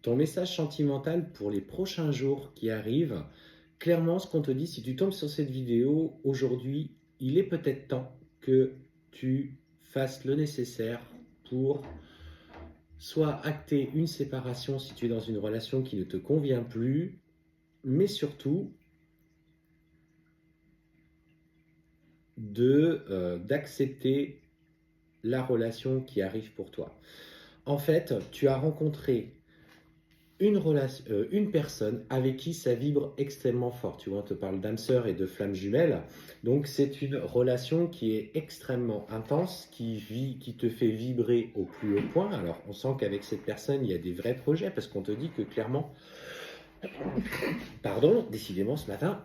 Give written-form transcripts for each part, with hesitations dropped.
ton message sentimental pour les prochains jours qui arrivent, clairement, ce qu'on te dit, si tu tombes sur cette vidéo aujourd'hui, il est peut-être temps que tu fasses le nécessaire pour soit acter une séparation si tu es dans une relation qui ne te convient plus, mais surtout d'accepter la relation qui arrive pour toi. En fait, tu as rencontré une personne avec qui ça vibre extrêmement fort. Tu vois, on te parle d'âme sœur et de flamme jumelle. Donc, c'est une relation qui est extrêmement intense, qui te fait vibrer au plus haut point. Alors, on sent qu'avec cette personne, il y a des vrais projets parce qu'on te dit que clairement, pardon, décidément ce matin,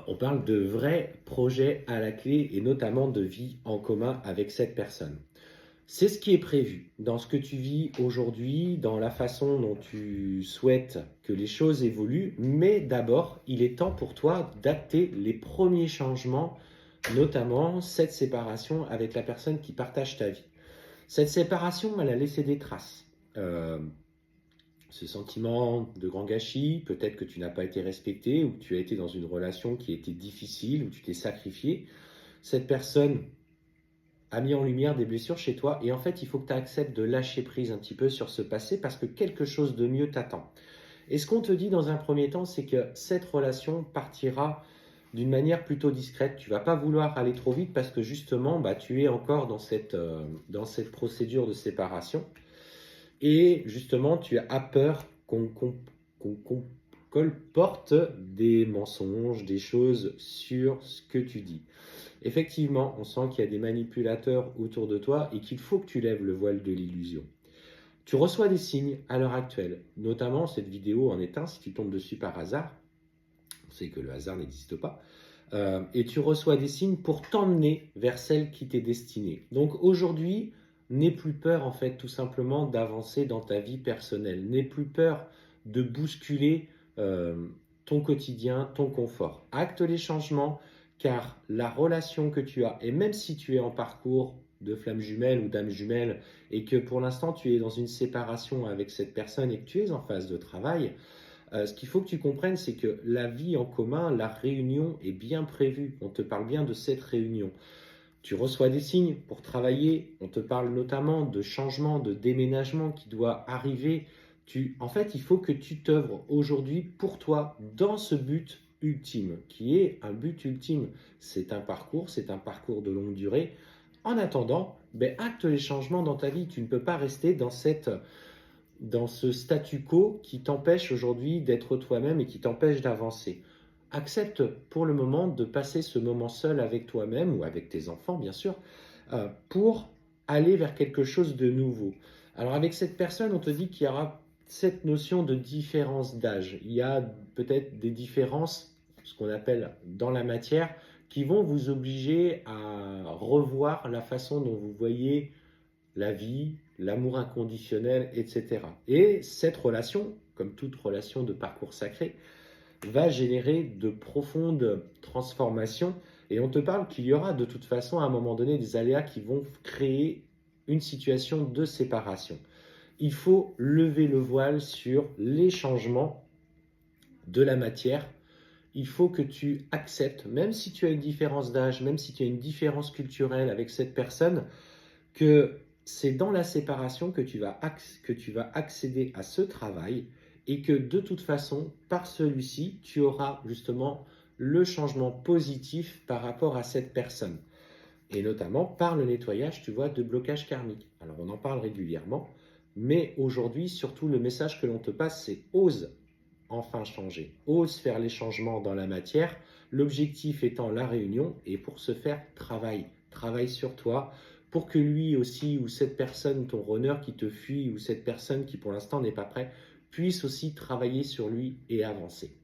on parle de vrais projets à la clé et notamment de vie en commun avec cette personne. C'est ce qui est prévu dans ce que tu vis aujourd'hui, dans la façon dont tu souhaites que les choses évoluent, mais d'abord, il est temps pour toi d'acter les premiers changements, notamment cette séparation avec la personne qui partage ta vie. Cette séparation, elle a laissé des traces. Ce sentiment de grand gâchis, peut-être que tu n'as pas été respecté ou que tu as été dans une relation qui était difficile, où tu t'es sacrifié. Cette personne a mis en lumière des blessures chez toi et en fait, il faut que tu acceptes de lâcher prise un petit peu sur ce passé parce que quelque chose de mieux t'attend. Et ce qu'on te dit dans un premier temps, c'est que cette relation partira d'une manière plutôt discrète. Tu ne vas pas vouloir aller trop vite parce que justement, tu es encore dans cette procédure de séparation. Et justement, tu as peur qu'on colporte des mensonges, des choses sur ce que tu dis. Effectivement, on sent qu'il y a des manipulateurs autour de toi et qu'il faut que tu lèves le voile de l'illusion. Tu reçois des signes à l'heure actuelle, notamment cette vidéo en est un, si tu tombes dessus par hasard, on sait que le hasard n'existe pas, et tu reçois des signes pour t'emmener vers celle qui t'est destinée. Donc aujourd'hui, n'aie plus peur en fait tout simplement d'avancer dans ta vie personnelle, n'aie plus peur de bousculer ton quotidien, ton confort. Acte les changements car la relation que tu as, et même si tu es en parcours de flamme jumelle ou d'âme jumelle et que pour l'instant tu es dans une séparation avec cette personne et que tu es en phase de travail, ce qu'il faut que tu comprennes, c'est que la vie en commun, la réunion est bien prévue. On te parle bien de cette réunion. Tu reçois des signes pour travailler. On te parle notamment de changement, de déménagement qui doit arriver. En fait, il faut que tu t'œuvres aujourd'hui pour toi dans ce but ultime, qui est un but ultime. C'est un parcours de longue durée. En attendant, acte les changements dans ta vie. Tu ne peux pas rester dans ce statu quo qui t'empêche aujourd'hui d'être toi-même et qui t'empêche d'avancer. Accepte pour le moment de passer ce moment seul avec toi-même ou avec tes enfants, bien sûr, pour aller vers quelque chose de nouveau. Alors avec cette personne, on te dit qu'il y aura cette notion de différence d'âge. Il y a peut-être des différences, ce qu'on appelle dans la matière, qui vont vous obliger à revoir la façon dont vous voyez la vie, l'amour inconditionnel, etc. Et cette relation, comme toute relation de parcours sacré, va générer de profondes transformations. Et on te parle qu'il y aura de toute façon à un moment donné des aléas qui vont créer une situation de séparation. Il faut lever le voile sur les changements de la matière. Il faut que tu acceptes, même si tu as une différence d'âge, même si tu as une différence culturelle avec cette personne, que c'est dans la séparation que tu vas accéder à ce travail et que de toute façon, par celui-ci, tu auras justement le changement positif par rapport à cette personne. Et notamment par le nettoyage, tu vois, de blocage karmique. Alors on en parle régulièrement, mais aujourd'hui, surtout le message que l'on te passe, c'est ose enfin changer, ose faire les changements dans la matière, l'objectif étant la réunion, et pour ce faire, travaille sur toi, pour que lui aussi, ou cette personne, ton runner qui te fuit, ou cette personne qui pour l'instant n'est pas prêt, puisse aussi travailler sur lui et avancer.